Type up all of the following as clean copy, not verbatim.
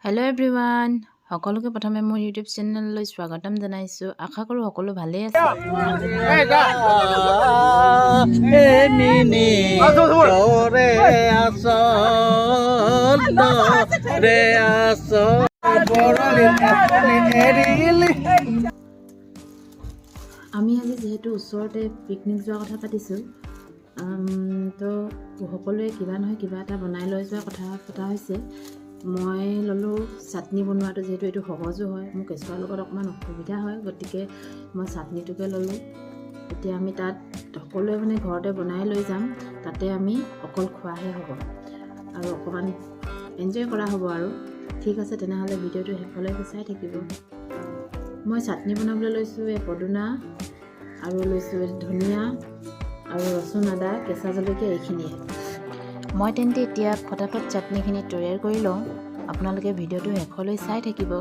Hello everyone সকলোকে প্ৰথমে মোৰ ইউটিউব চেনেললৈ স্বাগতম জনাইছো আশা কৰো সকলো ভালে আছে আমি আজি যেহেতু ওচৰতে পিকনিক যোৱা কথা পাতিছো তো সকলোৱে কিবা নহয় কিবা এটা বনাই লৈ যোৱা কথা পতা হৈছে মই ললো চাটনি বনোৱাটো যেহেতু এটো সহজো হয় মোৰ কেঁচুৱাৰ লগত অকমান অসুবিধা হয় গতিকে মই চাটনিটোকে ললো এতিয়া আমি তাত সকলোৱে মানে ঘৰতে বনাই লৈ যাম তাতে আমি অকল খোৱাহে হ'ব আৰু অকমান এনজয় কৰা হ'ব আৰু ঠিক আছে তেনেহলে ভিডিওটো হেফলৈকে চাই থাকিব মই চাটনি বনাবলৈ লৈছো পদুনা আৰু লৈছো ধনিয়া আৰু ৰসুন আদা কেঁচা জলকীয়া এইখিনিয়ে মই তেন্তে এতিয়া ফটাফট চাটনিখিনি তৈয়াৰ কৰি লওঁ আপোনালোকে ভিডিওটো হেফলৈ চাই থাকিব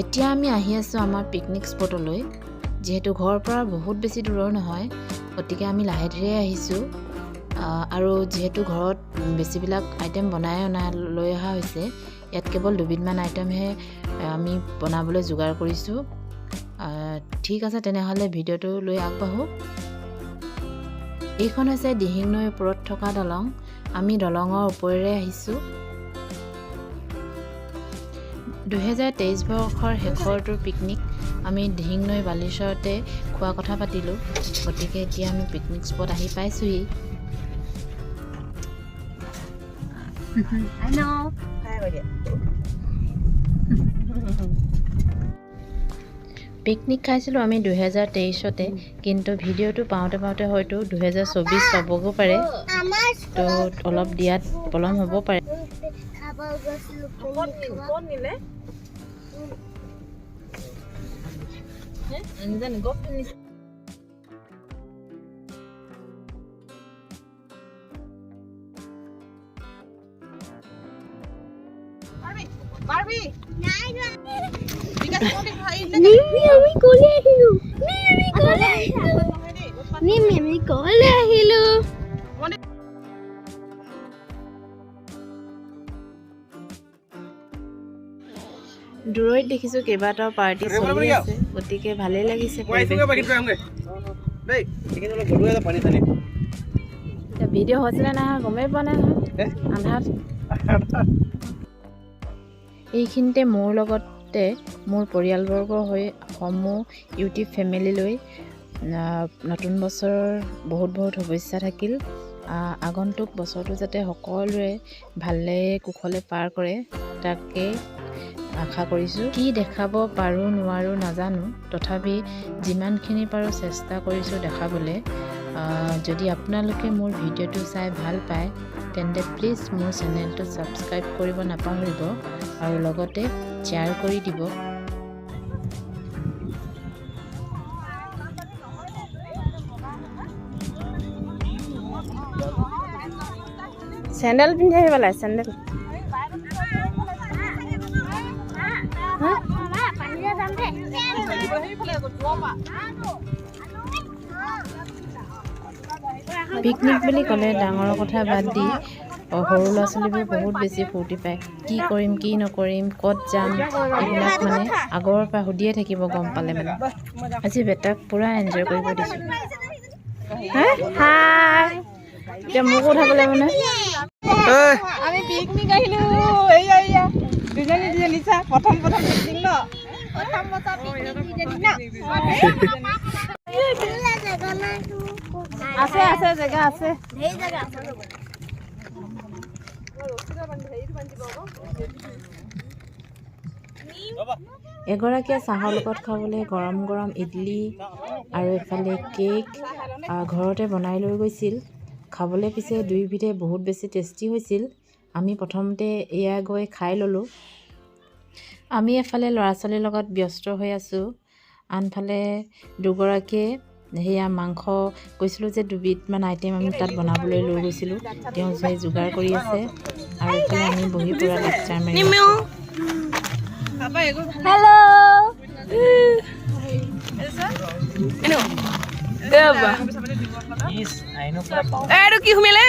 এতিয়া আমি আহি আছো আমাৰ পিকনিক স্পটলৈ যেহেতু ঘৰৰ পৰা বহুত বেছি দূৰৰ নহয় গতিকে আমি লাহে ধীৰে আহিছো আৰু যেহেতু ঘৰত বেছিবিলাক আইটেম বনাই লৈ অহা হৈছে ইয়াত কেৱল দুবিধমান আইটেমহে আমি বনাবলৈ যোগাৰ কৰিছো ঠিক আছে তেনেহলে ভিডিওটো লৈ আগবাঢ়ো এইখন হৈছে দিহিং নৈৰ ওপৰত থকা দলং আমি দলঙৰ ওপৰেৰে আহিছো 2023 বৰ্ষৰ শেষৰটোৰ পিকনিক আমি দিহিং নৈ বালিচৰতে খোৱা কথা পাতিলো গতিকে এতিয়া আমি পিকনিক স্পট আহি পাইছোহি I know. পিকনিক খাইছিলো আমি 2023 তে কিন্তু ভিডিওটো পাওঁতে হয়তো 2024 হ'বগৈ পাৰে তো অলপ দিয়াত পলম হ'ব পাৰে কোন নিলে এনজান গপ Barbie নাই না বিকাশ কোনে খাই নিমি আমি কোলে আহিলো নিমি কোলে আহিলো দূৰৈত দেখিছো কেইবাটাও পাৰ্টি চলি আছে গতিকে ভালে লাগিছে ভিডিও হৈছিলে না গমেই পোৱা নাই আন্ধাৰ এইখিনিতে মোৰ লগতে মোৰ পৰিয়ালবৰ্গৰ হৈ সমূহ ইউটিউব ফেমিলিলৈ নতুন বছৰৰ বহুত শুভেচ্ছা থাকিল আগন্তুক বছৰটো যাতে সকলোৰে ভালে কুশলে পাৰ কৰে তাকে আশা কৰিছো কি দেখাব পাৰো নোৱাৰো নাজানো তথাপি যিমানখিনি পাৰো চেষ্টা কৰিছো দেখাবলৈ যদি আপোনালোকে মোৰ ভিডিওটো চাই ভাল পায় তেন্তে প্লিজ মোৰ চেনেলটো সাবস্ক্ৰাইব কৰিব নাপাহৰিব আৰু লগতে শেয়াৰ কৰি দিব চেন্ডেল পিন্ধি আহিব লাগে চেন্ডেল পিকনিক বুলি ক'লে ডাঙৰৰ কথা বাদ দি সৰু ল'ৰা ছোৱালীবোৰ বহুত বেছি ফূৰ্তি পায় কি কৰিম কি নকৰিম ক'ত যাম এইবিলাক মানে আগৰ পৰা সুধিয়ে থাকিব গম পালে মানে আজি বেটাক পুৰা এনজয় কৰিব দিছো হাই এতিয়া মোক উঠাবলৈ মানে আমি পিকনিক আহিলো এইয়া দুজনী চা প্ৰথম পিকনিক ন প্ৰথম পিকনিক না আছে জেগা আছে ধেই জেগা আছে এগৰাকীয়ে চাহৰ লগত খাবলৈ গৰম গৰম ইডলি আৰু এফালে কেক ঘৰতে বনাই লৈ গৈছিল খাবলৈ পিছে দুইবিধে বহুত বেছি টেষ্টি হৈছিল আমি প্ৰথমতে এয়া গৈ খাই ললো আমি এফালে ল'ৰা ছোৱালীৰ লগত ব্যস্ত হৈ আছো আনফালে দুগৰাকীয়ে হেয়া মাংস কৈছিলো যে দুবিধমান আইটেম আমি তাত বনাবলৈ লৈ গৈছিলো তেওঁ যে যোগাৰ কৰি আছে আৰু এফালে আমি বহি পুৰা লেকচাৰ মাৰি হেল্ল এইটো কি সুমিয়ালে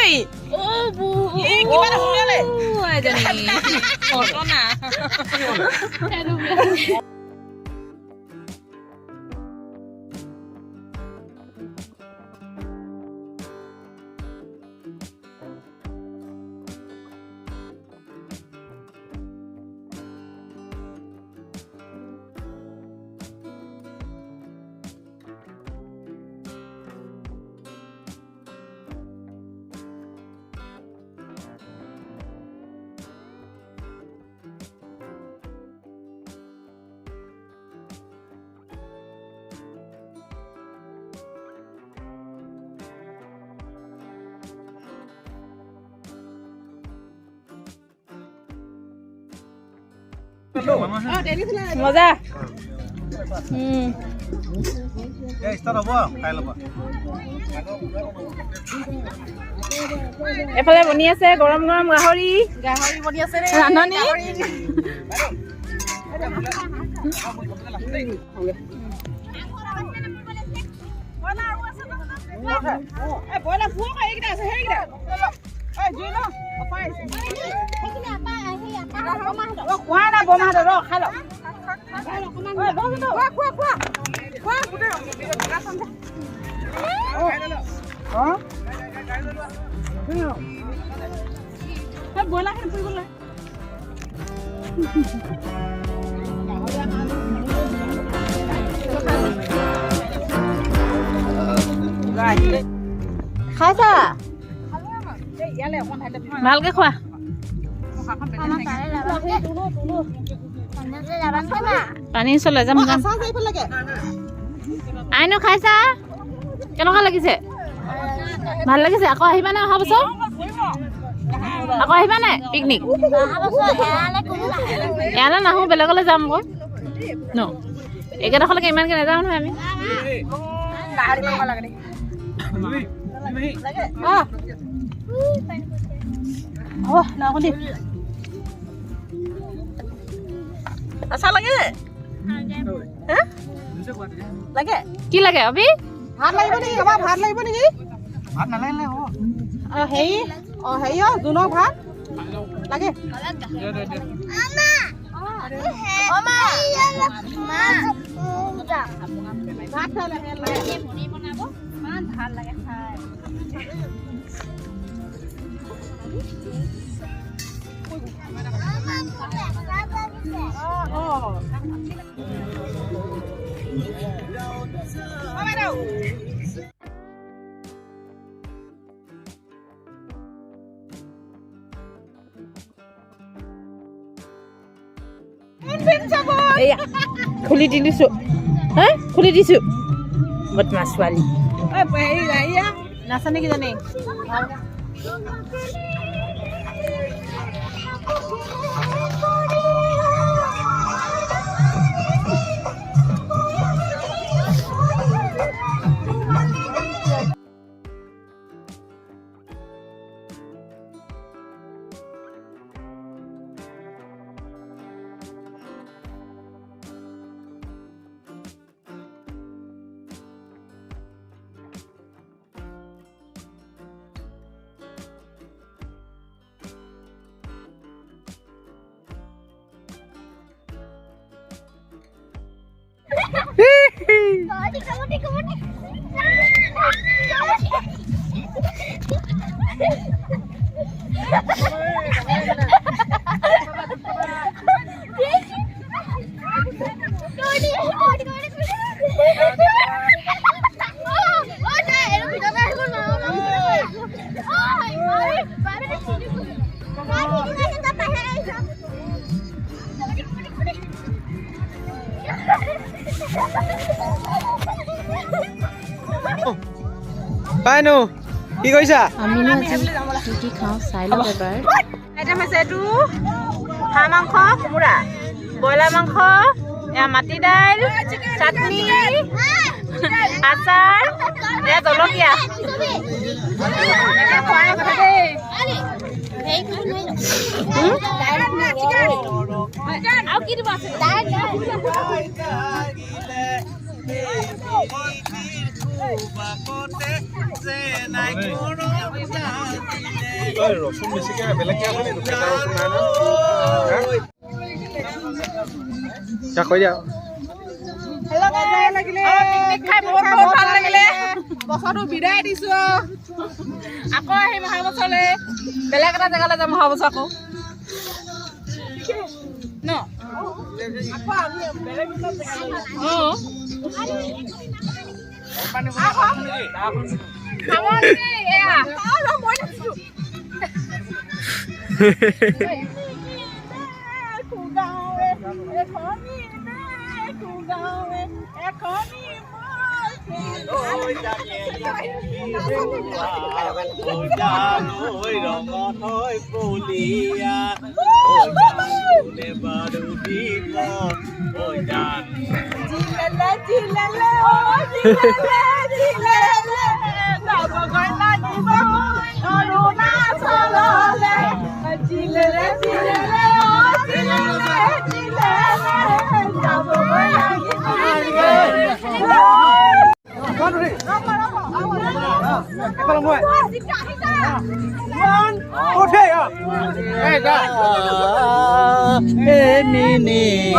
মজা এফালে বনি আছে গৰম গৰম গাহৰি বনি আছে ৰান্ধনি খাইছা ভালকে খোৱা পানী চলে যাম আইনো খাইছা কেনেকুৱা লাগিছে ভাল লাগিছে আকৌ আহিবা নে অহা বছৰ আকৌ আহিবা নে পিকনিক ইয়ালৈ নাহো বেলেগলৈ যাম আকৌ ন একেডোখৰলৈকে ইমানকৈ নাযাওঁ নহয় আমি আচ্ছা লাগে লাগে কি লাগে অবি ভাত লাগিব নেকি বাবা ভাত লাগিব নেকি ভাত নালাগে হেৰি হেৰি জোনৰ ভাত লাগে ভাত ভাল লাগে খাই খুলি দিছো হা খুলি দিছো বদমাছ ছোৱালী নাচা নেকি জানে পাইনো কি কৈছা আমি কি খাওঁ চাই লওঁ এবাৰ আইটেম আছে এইটো হাঁহ মাংস কোমোৰা ব্ৰইলাৰ মাংস এয়া মাটি দাইল চাটনি আচাৰ এয়া জলকীয়া আৰু কি দিব আছে ৰচুন বেছিকে বেলেগকে আপুনি দুখেতা ৰচুন নাই না কৈ দিয়া বছৰটো বিদায় দিছো আকৌ আহিম অহা বছৰলৈ বেলেগ এটা জেগালৈ যাম অহা বছৰ আকৌ ন Ini nih,